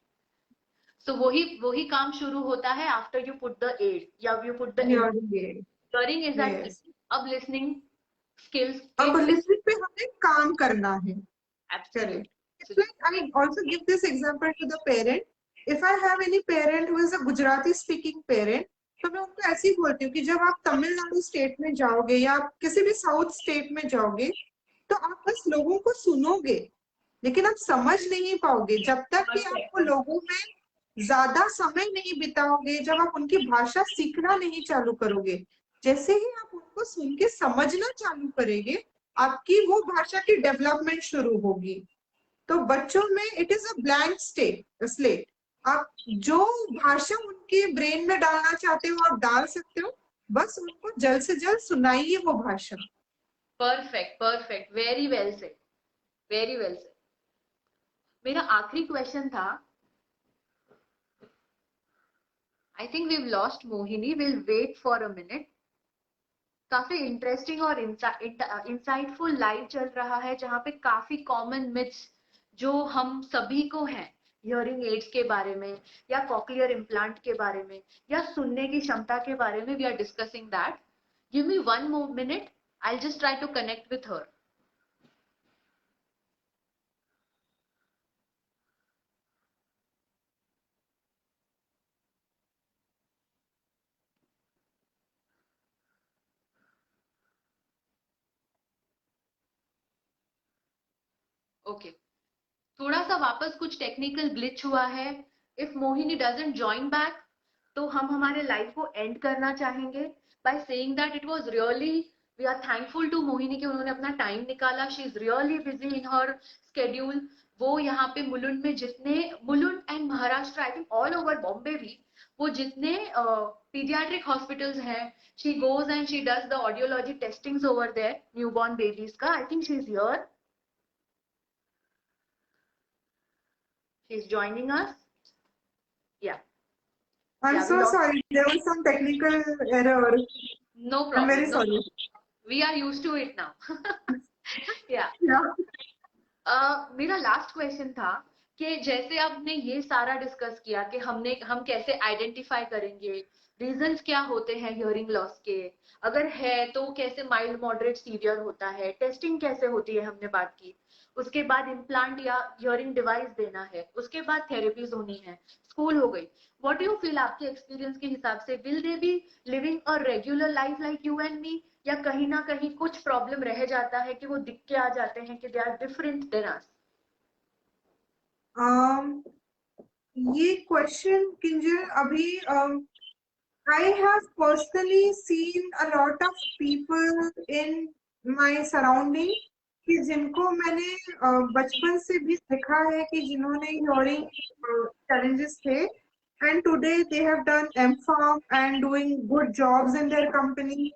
सो वही वही काम शुरू होता है after you put the aid या you put the aid. Hearing है। Hearing is at yes, peak, अब लिसनिंग स्किल्स अब के लिसनिंग पे हमें काम करना है। Correct. It's absolutely. like I also give this example to the parent. If I have any parent who is a Gujarati speaking parent, तो मैं उनको ऐसे ही बोलती हूँ कि जब आप तमिलनाडु स्टेट में जाओगे या आप किसी भी साउथ स्टेट में जाओगे, तो आप बस लोगों को सुनोगे, लेकिन आप समझ नहीं पाओगे जब तक कि आप वो लोगों में ज्यादा समय नहीं बिताओगे, जब आप उनकी भाषा सीखना नहीं चालू करोगे, जैसे ही आप उनको सुन के समझना चालू करेंगे, आपकी वो भाषा की डेवलपमेंट शुरू होगी। तो बच्चों में it is a blank slate. आप जो भाषा उनके ब्रेन में डालना चाहते हो आप डाल सकते हो, बस उनको जल्द से जल्द सुनाइए वो भाषा। Perfect, perfect, very well said, very well said. मेरा आखिरी क्वेश्चन था, I think we lost Mohini, will wait for a minute. काफी इंटरेस्टिंग और इंसाइटफुल लाइव चल रहा है, जहाँ पे काफी कॉमन मिथ्स जो हम सभी को हैं हियरिंग एड्स के बारे में, या कॉक्लियर इम्प्लांट के बारे में, या सुनने की क्षमता के बारे में, we are discussing that. Give me one more minute, I just try to connect with her. Okay, थोड़ा सा वापस कुछ टेक्निकल ग्लिच हुआ है। If Mohini doesn't join back, तो हम हमारे लाइव को एंड करना चाहेंगे by saying that it was really, we are thankful to Mohini कि उन्होंने अपना टाइम निकाला। She is really busy in her schedule. वो यहाँ पे मुलुंड में जितने, Mulund and Maharashtra, I think all over Bombay भी, वो जितने पीडियाट्रिक हॉस्पिटल्स हैं, she goes and she does the audiology testings over there, newborn babies का। I think she is here, she is joining us. Yeah I'm yeah we so lost, sorry, there was some technical error. no I'm very problem, no sorry. problem. We are used to it now. Yeah. Yeah. मेरा last question था कि जैसे आपने ये सारा discuss किया कि हम कैसे आइडेंटिफाई करेंगे, रीजंस क्या होते हैं हियरिंग लॉस के, अगर है तो कैसे माइल्ड मॉडरेट सीवियर होता है, टेस्टिंग कैसे होती है, हमने बात की। उसके बाद इम्प्लांट या हियरिंग डिवाइस देना है, उसके बाद थेरेपीज होनी है, स्कूल हो गई। व्हाट डू यू फील, आपके एक्सपीरियंस के हिसाब से, will they B living a regular life like you and मी, या कहीं ना कहीं कुछ प्रॉब्लम रह जाता है कि वो दिख के आ जाते हैं कि they are different than us? um, ये क्वेश्चन किंजल अभी I have personally seen a lot of people in my surrounding कि जिनको मैंने बचपन से भी देखा है कि जिन्होंने hearing challenges थे, and today they have done M.Pharm and doing good jobs in their company.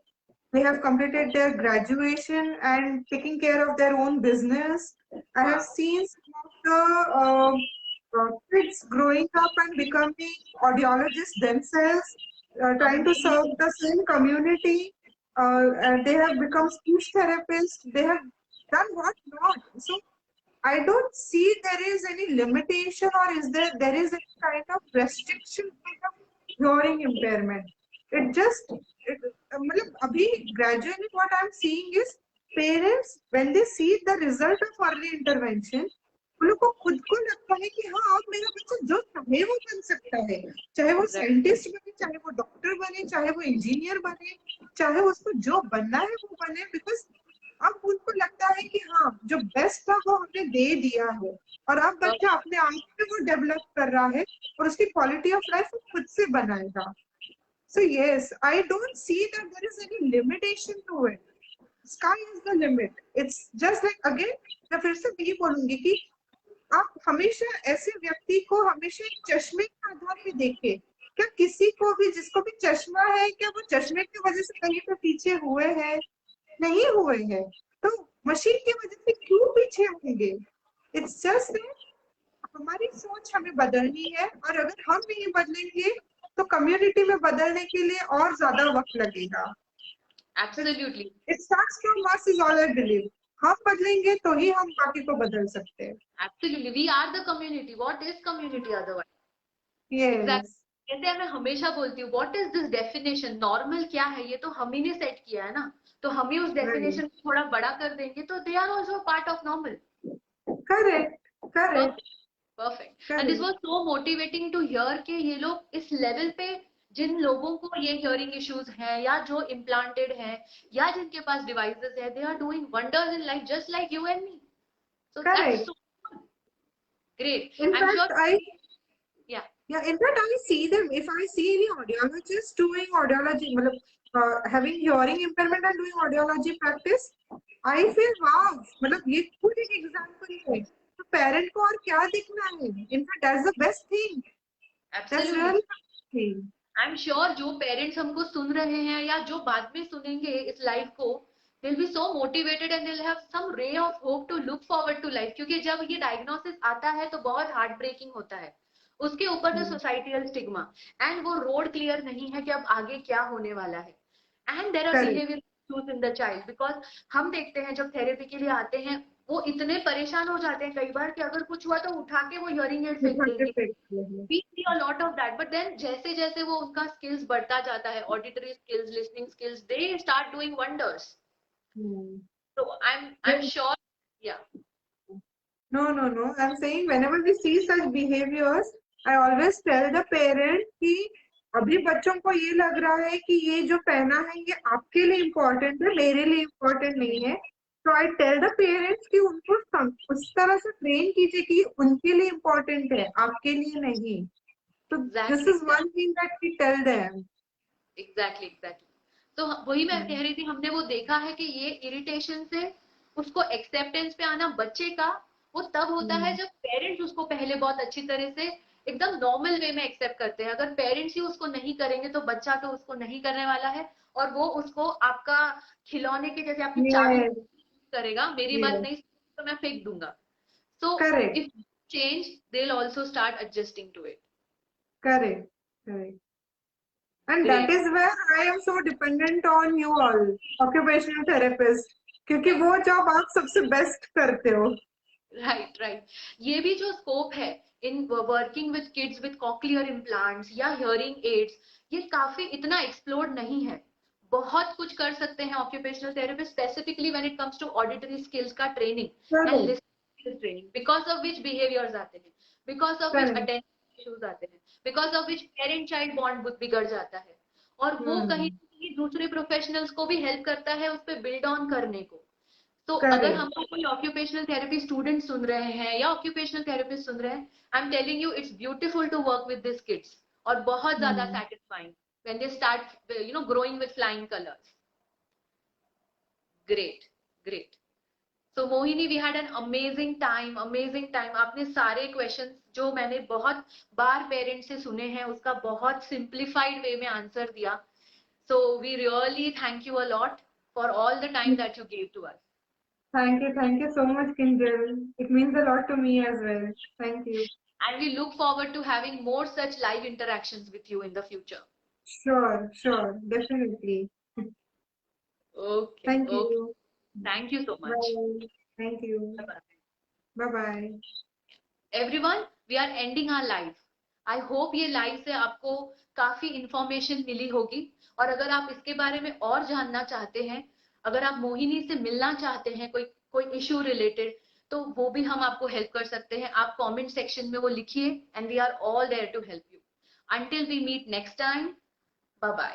They have completed their graduation and taking care of their own business. I have Wow. seen some of the kids growing up and becoming audiologists themselves, trying to serve Amazing. the same community. And they have become speech therapists. They have done what not. So I don't see there is any limitation, or is there is any kind of restriction kind of hearing impairment. It just मतलब अभी gradually what I'm seeing is parents when they see the result of early intervention, उन लोग को खुद को लगता है कि हाँ अब मेरा बच्चा जो चाहे वो बन सकता है, चाहे वो Right. साइंटिस्ट बने, चाहे वो डॉक्टर बने, चाहे वो इंजीनियर बने, चाहे उसको जो बनना है वो बने, बिकॉज अब उनको लगता है कि हाँ जो बेस्ट था वो हमने दे दिया है, और अब बच्चा अपने आप में वो डेवलप कर रहा है और उसकी क्वालिटी ऑफ लाइफ वो खुद से बनाएगा। So yes, I don't see that there is any limitation to it. Sky is the limit. It's just like again, मैं फिर से यही बोलूंगी कि आप हमेशा ऐसे व्यक्ति को हमेशा एक चश्मे के आधार पे देखें। क्या किसी को भी जिसको भी चश्मा है, क्या वो चश्मे की वजह से कहीं पे पीछे हुए हैं? नहीं हुए हैं। तो मशीन की वजह से क्यों पीछे होंगे? इट्स जस्ट हमारी सोच हमें बदलनी है, और अगर हम नहीं बदलेंगे तो कम्युनिटी में बदलने के लिए और ज्यादा वक्त लगेगा। Absolutely. It starts from us is all I believe. हम बदलेंगे तो ही हम बाकी को बदल सकते हैं। Absolutely. We are the community. What is community otherwise? Exactly. Yes, जैसे मैं हमेशा बोलती हूँ, what is this definition, normal क्या है, ये तो हम ही ने सेट किया है ना। तो हम ही उस राइट, डेफिनेशन को थोड़ा बड़ा कर देंगे तो they are also part of normal. Correct, correct, perfect, perfect. And this correct, was so motivating to hear कि ये लोग इस लेवल पे, जिन लोगों को ये हियरिंग इश्यूज हैं या जो इम्प्लांटेड हैं या जिनके पास डिवाइसेस है, they are doing wonders in life just like you and me. So that's correct. So great, I am in fact sure. I yeah, Yeah, in fact, I see them. If I see any audiologist doing audiology, मतलब, having hearing impairment and doing audiology practice, I feel wow. मतलब ये खुद एक example है. तो parent को और क्या दिखना है? In fact, that's the best thing. That's absolutely. really the best thing. I am sure जो पेरेंट्स हमको सुन रहे हैं या जो बाद में सुनेंगे इस लाइफ को, they will be so motivated and they will have some ray of hope to look forward to life, क्योंकि जब ये डायग्नोसिस आता है तो बहुत हार्ट ब्रेकिंग होता है। उसके ऊपर the Hmm. Societal stigma, and वो रोड क्लियर नहीं है कि अब आगे क्या होने वाला है। And there are Correct. Behaviour issues in the child, because हम देखते हैं जब थेरेपी के लिए आते हैं वो इतने परेशान हो जाते हैं कई बार कि अगर कुछ हुआ तो उठा के वो हियरिंग एड फेंक देंगे। Perfect. we see a lot of that, but then जैसे जैसे वो उनका skills बढ़ता जाता है, auditory skills, listening skills, they start doing wonders. Hmm. So I'm sure, yeah, No. I'm saying whenever we see such behaviors, I always tell the parent कि अभी बच्चों को ये लग रहा है कि ये जो पहना है ये आपके लिए इम्पोर्टेंट है, मेरे लिए इम्पोर्टेंट नहीं है। तो आई टेल द पेरेंट्स कि उनको उस तरह से ट्रेन कीजिए कि उनके लिए इम्पोर्टेंट है, आपके लिए नहीं। तो this exactly, is one thing that we tell them. exactly. तो वही मैं कह रही थी, हमने वो देखा है कि ये इरिटेशन से उसको एक्सेप्टेंस पे आना बच्चे का वो तब होता है जब पेरेंट्स उसको पहले बहुत अच्छी तरह से एकदम नॉर्मल वे में एक्सेप्ट करते हैं। अगर पेरेंट्स ही उसको नहीं करेंगे तो बच्चा तो उसको नहीं करने वाला है, और वो उसको आपका खिलौने के जैसे आपकी चाबी यस करेगा, मेरी बात यस नहीं तो मैं फेंक दूंगा। So correct if change they will also start adjusting to it. Correct correct. And that great. is where I am so dependent on you all, occupational therapist, क्योंकि वो जॉब आप सबसे बेस्ट करते हो। Right right. ये भी जो scope है in working with kids with cochlear implants या हियरिंग एड्स, ये काफी इतना एक्सप्लोर्ड नहीं है। बहुत कुछ कर सकते हैं occupational therapist, specifically when it comes to auditory skills का training and correct listening training, because of which behaviours आते हैं, because of which correct. Attention issues आते हैं, because of which parent child bond बिगड़ जाता है। और वो कहीं हम्म। ना कहीं दूसरे प्रोफेशनल्स को भी हेल्प करता है उस पर बिल्ड ऑन करने को। तो अगर करेक्ट। हमको कोई ऑक्यूपेशनल थेरेपी स्टूडेंट सुन रहे हैं या ऑक्यूपेशनल थेरेपिस्ट सुन रहे हैं, I am telling you it's beautiful to work with this kids, और बहुत ज्यादा hmm. Satisfying when they start growing with flying colours. Great great. So Mohini, we had an amazing time, amazing time. आपने सारे questions जो मैंने बहुत बार parents से सुने हैं उसका बहुत सिंप्लीफाइड वे में आंसर दिया। So we really thank you a lot for all the time that you give to us. Thank you so much, Kinjal. It means a lot to me as well. Thank you. And we look forward to having more such live interactions with you in the future. Sure, definitely. Okay, Thank okay. you. Thank you so much. Bye. Thank you. Bye-bye. Bye bye. Everyone, we are ending our live. I hope ये live से आपको काफी information मिली होगी, और अगर आप इसके बारे में और जानना चाहते हैं, अगर आप मोहिनी से मिलना चाहते हैं कोई कोई इशू रिलेटेड, तो वो भी हम आपको हेल्प कर सकते हैं। आप कमेंट सेक्शन में वो लिखिए, and we are all there to help you. Until we meet next time, bye bye.